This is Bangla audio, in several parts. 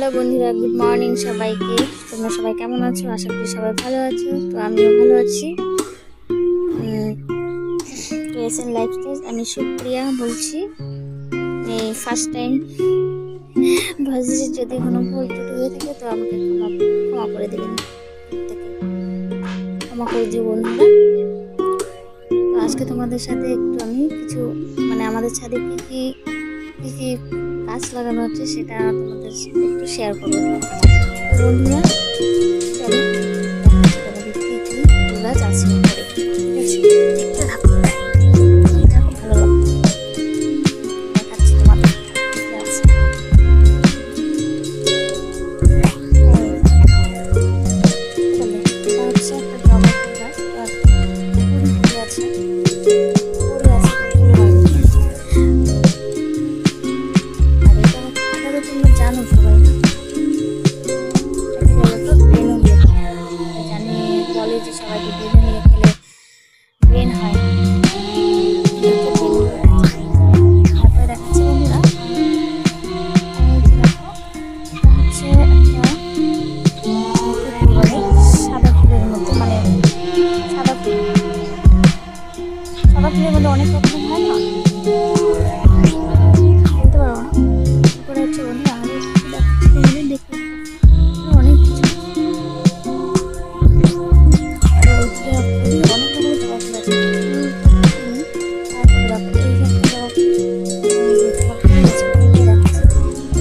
হ্যালো বন্ধুরা, গুড মর্নিং সবাইকে। তোমরা সবাই কেমন আছো? আশা করি সবাই ভালো আছো। তো আমিও ভালো আছি। ক্রিয়েশন লাইফস্টাইল, আমি সুপ্রিয়া বলছি। এই ফার্স্ট টাইম ভয়েসে যদি কোনো ভুল ত্রুটি হয়ে থাকে তো আমাকে ক্ষমা করে দেবেন, ক্ষমা করে দিও বন্ধুরা। তো আজকে তোমাদের সাথে একটু আমি কিছু আমাদের ছাদে কি কি গাছ লাগানো হচ্ছে সেটা তোমাদের সাথে একটু শেয়ার করবো। তো বন্ধুরা চলো দেখাচ্ছি তোমাদের কি কি ফুল গাছ আছে। ঠিক আছে, দেখতে থাকো, ভালো লাগবে। দেখাচ্ছি তোমাদের কি আছে। এটা হচ্ছে একটা জবা ফুল গাছ, ফুল আছে, জানো সবাই জানি, বলে যে সবাইকে বেঁধে নিয়ে খেলে ব্রেন হয়। তারপরে দেখাচ্ছি বন্ধুরা, হচ্ছে একটা সাদা ফুলের মধ্যে, সাদা ফুলের মধ্যে অনেক রকম হয় না, বলতে পারবো না। তারপরে হচ্ছে বন্ধুরা আরো দেখাচ্ছি তোমাদের, দেখতে অনেক কিছু অনেক রকমের জবা ফুল আছে। তারপরে দেখো এই যে একটা জবা ফুল,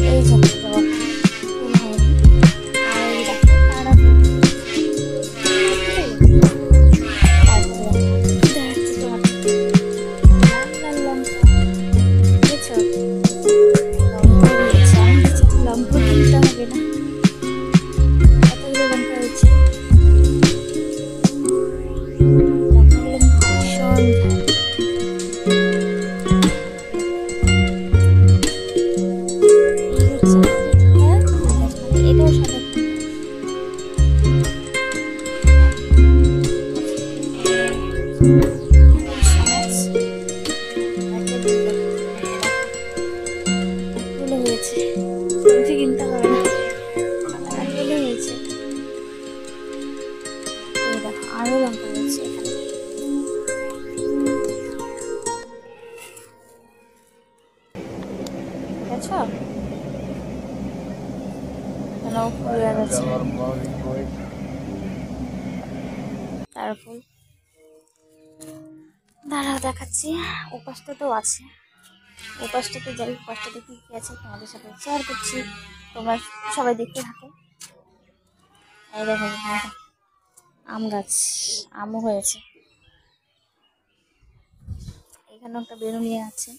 এই যে একটা জবা ফুল হয়নি। আর এই দেখো তারা ফুল। তারপরে দেখাচ্ছি তোমাদের লাল লাল লঙ্কা, বুঝেছো? লঙ্কা রয়েছে, আমি কিছু লঙ্কা কিনতে হবে না, কতগুলো লঙ্কা হয়েছে। এটাও সাদা ফুল হয়েছে, সবজি কিনতে হবে না, ফুল হয়েছে। দেখো আরো লঙ্কা হয়েছে এখানে। দেখছো ফুল গেছে, তার ফুল। দাঁড়াও দেখাচ্ছি, ওপাশটাতেও আছে, ওপাশটাতে যাই, ওপাশটাতে কি কি আছে তোমাদের সাথে শেয়ার করছি, তোমরা সবাই দেখতে থাকো। এই দেখো আম গাছ, আমও হয়েছে। এখানে একটা বেরোলিয়া আছে,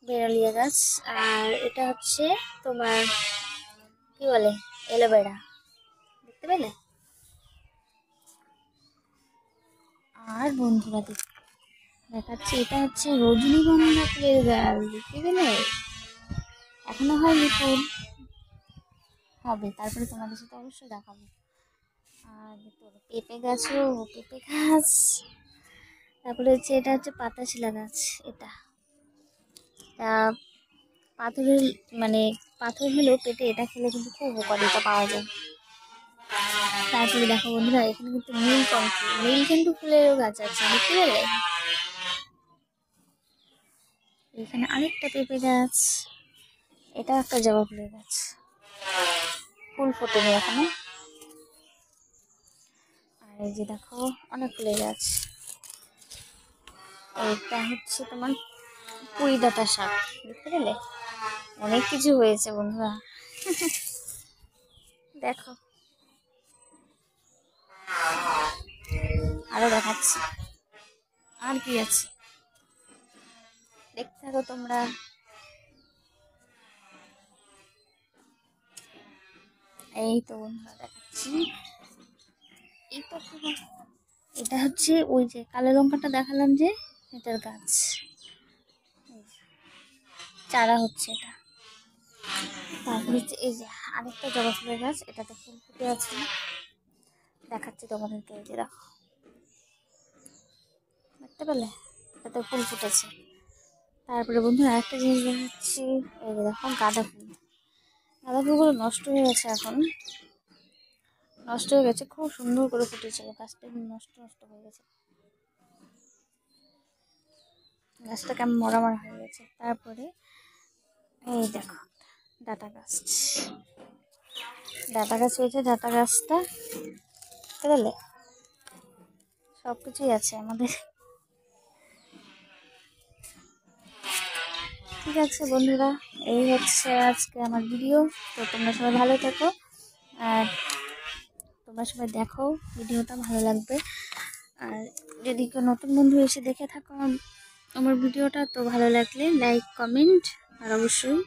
বেরোলিয়া গাছ। আর এটা হচ্ছে তোমার কি বলে, এলোভেরা, দেখতে পেলে? আর বন্ধুরা দেখাচ্ছি, এটা হচ্ছে রজনীগন্ধা ফুলের গাছ, দেখতে পেলে? এখনো হয়নি, ফুল হবে, তারপরে তোমাদের সাথে অবশ্যই দেখাবো। আর পেঁপে গাছও, পেঁপে গাছ। তারপরে হচ্ছে এটা হচ্ছে পাতাশিলা গাছ। এটা পাথরের পাথর হলেও পেটে এটা খেলে কিন্তু খুব উপকারিতা পাওয়া যায়। তারপরে দেখো বন্ধুরা, এখানে কিন্তু নীলকণ্ঠ ফুলেরও গাছ আছে, দেখতে পেলে? এখানে আরেকটা পেঁপে গাছ, এটা একটা জবা ফুলের গাছ, ফুল ফোটেনি এখনো। আর এই যে দেখো অনেক ফুলের গাছ। এটা হচ্ছে তোমার পুঁইডাঁটা শাক, দেখতে পেলে? অনেক কিছু হয়েছে বন্ধুরা, দেখো আরো দেখাচ্ছি আর কি আছে, দেখতে থাকো তোমরা। এই তো বন্ধুরা দেখাচ্ছি, এটা হচ্ছে ওই যে কালো লঙ্কাটা দেখালাম যে, এটার গাছ, চারা হচ্ছে এটা। তারপর হচ্ছে এই যে আরেকটা জবা ফুলের গাছ, এটাতে ফুল ফুটে আছে, দেখাচ্ছি তোমাদেরকে। এই যে দেখো, দেখতে পেলে? এটাতে ফুল ফুটেছে। তারপরে বন্ধুরা আরেকটা জিনিস দেখাচ্ছি, এই যে দেখো গাঁদা ফুল। সাদা ফুলগুলো নষ্ট হয়ে গেছে, এখন নষ্ট হয়ে গেছে। খুব সুন্দর করে ফুটেছিল, গাছটা নষ্ট নষ্ট হয়ে গেছে, গাছটা কেমন মরা মরা হয়ে গেছে। তারপরে এই দেখো ডাটা গাছ, ডাটা গাছ হয়েছে। ডাটা গাছটা বুঝলে সবকিছুই আছে আমাদের। ঠিক আছে বন্ধুরা, এই হচ্ছে আজকে আমার ভিডিও। তো তোমরা সবাই ভালো থেকো, আর তোমরা সবাই দেখো ভিডিওটা, ভালো লাগবে। আর যদি কেউ নতুন বন্ধু এসে দেখে থাকো আমার ভিডিওটা, তো ভালো লাগলে লাইক কমেন্ট আর অবশ্যই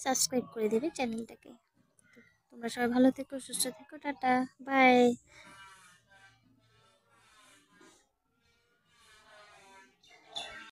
সাবস্ক্রাইব করে দেবে চ্যানেলটাকে। তোমরা সবাই ভালো থেকো, সুস্থ থেকো, টাটা বাই।